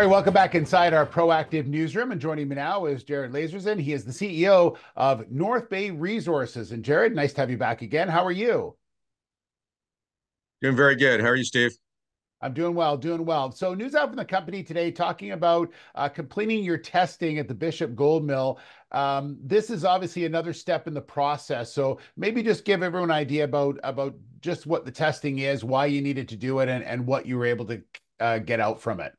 All right, welcome back inside our proactive newsroom. And joining me now is Jared Laserson. He is the CEO of North Bay Resources. And Jared, nice to have you back again. How are you? Doing very good. How are you, Steve? I'm doing well, doing well. So, news out from the company today talking about completing your testing at the Bishop Gold Mill. This is obviously another step in the process. So, maybe just give everyone an idea about just what the testing is, why you needed to do it, and what you were able to get out from it.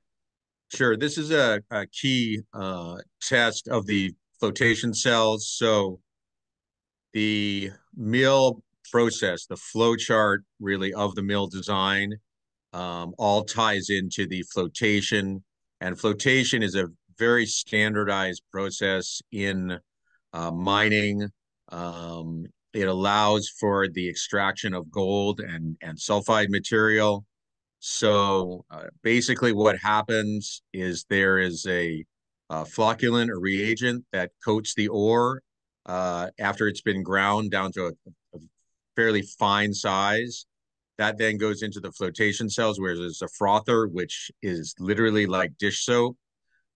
Sure. This is a key test of the flotation cells. So the mill process, the flow chart really of the mill design, all ties into the flotation. And flotation is a very standardized process in mining. It allows for the extraction of gold and sulfide material. So basically, what happens is there is a flocculant, a reagent that coats the ore after it's been ground down to a fairly fine size. That then goes into the flotation cells, where there's a frother, which is literally like dish soap.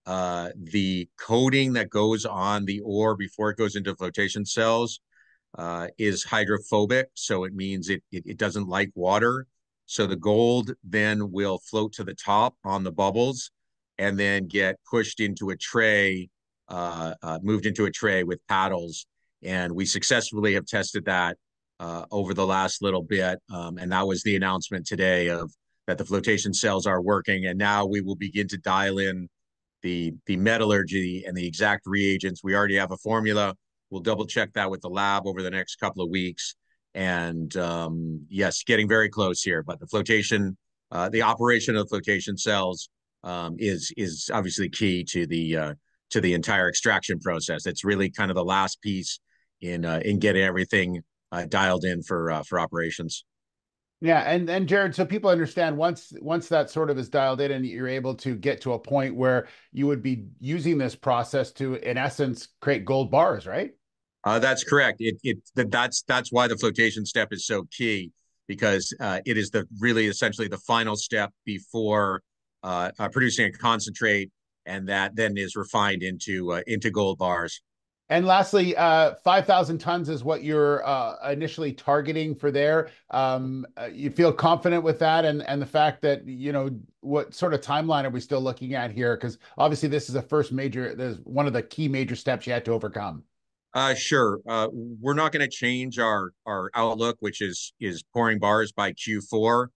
The coating that goes on the ore before it goes into flotation cells is hydrophobic, so it means it doesn't like water. So the gold then will float to the top on the bubbles and then get pushed into a tray, moved into a tray with paddles. And we successfully have tested that over the last little bit. And that was the announcement today of that the flotation cells are working. And now we will begin to dial in the metallurgy and the exact reagents. We already have a formula. We'll double check that with the lab over the next couple of weeks. And yes, getting very close here. But the flotation, the operation of the flotation cells is obviously key to the entire extraction process. It's really kind of the last piece in getting everything dialed in for operations. Yeah, and Jared, so people understand once that sort of is dialed in and you're able to get to a point where you would be using this process to, in essence, create gold bars, right? That's correct. That's why the flotation step is so key because it is the really essentially the final step before producing a concentrate, and that then is refined into gold bars. And lastly, 5,000 tons is what you're initially targeting for there. You feel confident with that, and the fact that what sort of timeline are we still looking at here? Because obviously this is a first major, there's one of the key major steps you had to overcome. Sure. We're not going to change our outlook, which is pouring bars by Q4.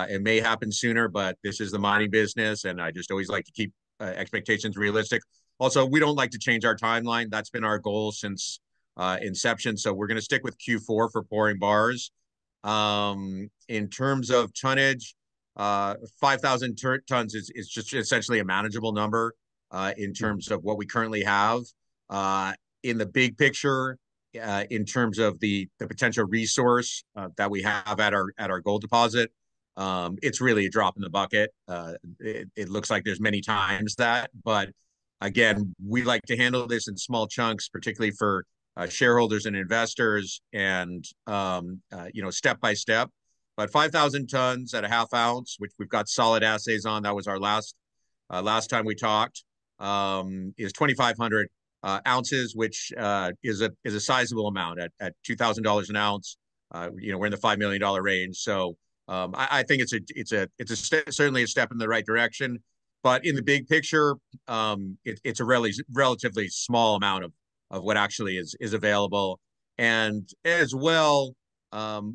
It may happen sooner, but this is the mining business, and I just always like to keep expectations realistic. Also, we don't like to change our timeline. That's been our goal since inception. So we're going to stick with Q4 for pouring bars. In terms of tonnage, 5,000 tons is just essentially a manageable number in terms of what we currently have. In the big picture, in terms of the potential resource that we have at our gold deposit, it's really a drop in the bucket. It looks like there's many times that, but again, we like to handle this in small chunks, particularly for shareholders and investors, and step by step. But 5,000 tons at a half ounce, which we've got solid assays on, that was our last time we talked, is 2,500 ounces, which is a sizable amount at $2,000 an ounce. We're in the $5 million range, so I think certainly a step in the right direction. But in the big picture, it's a relatively small amount of what actually is available. And as well,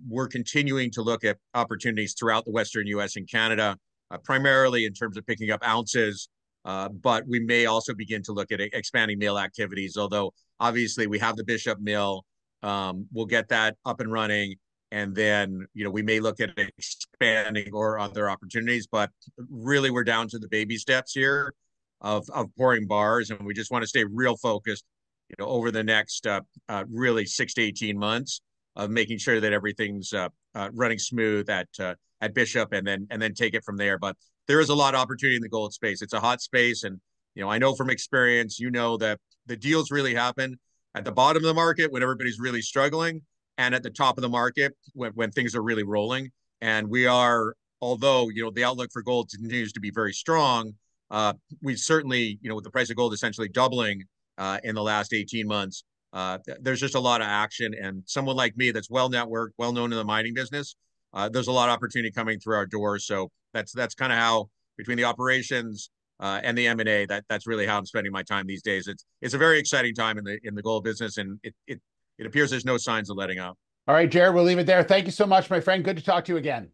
we're continuing to look at opportunities throughout the Western U.S. and Canada, primarily in terms of picking up ounces. But we may also begin to look at expanding mill activities, although obviously we have the Bishop Mill. We'll get that up and running. And then, we may look at expanding or other opportunities, but really we're down to the baby steps here of pouring bars. And we just want to stay real focused, over the next really 6 to 18 months of making sure that everything's running smooth at Bishop and then take it from there. But there is a lot of opportunity in the gold space. It's a hot space. And, I know from experience, that the deals really happen at the bottom of the market when everybody's really struggling, and at the top of the market when things are really rolling. And we are, although, the outlook for gold continues to be very strong, We certainly, with the price of gold essentially doubling in the last 18 months, there's just a lot of action. And someone like me that's well networked, well known in the mining business, there's a lot of opportunity coming through our doors. So that's kind of how between the operations and the M&A, that's really how I'm spending my time these days. It's a very exciting time in the gold business, and it appears there's no signs of letting up. All right, Jared, we'll leave it there. Thank you so much, my friend. Good to talk to you again.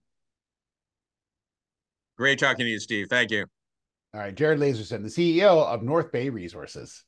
Great talking to you, Steve. Thank you. All right, Jared Laserson, the CEO of North Bay Resources.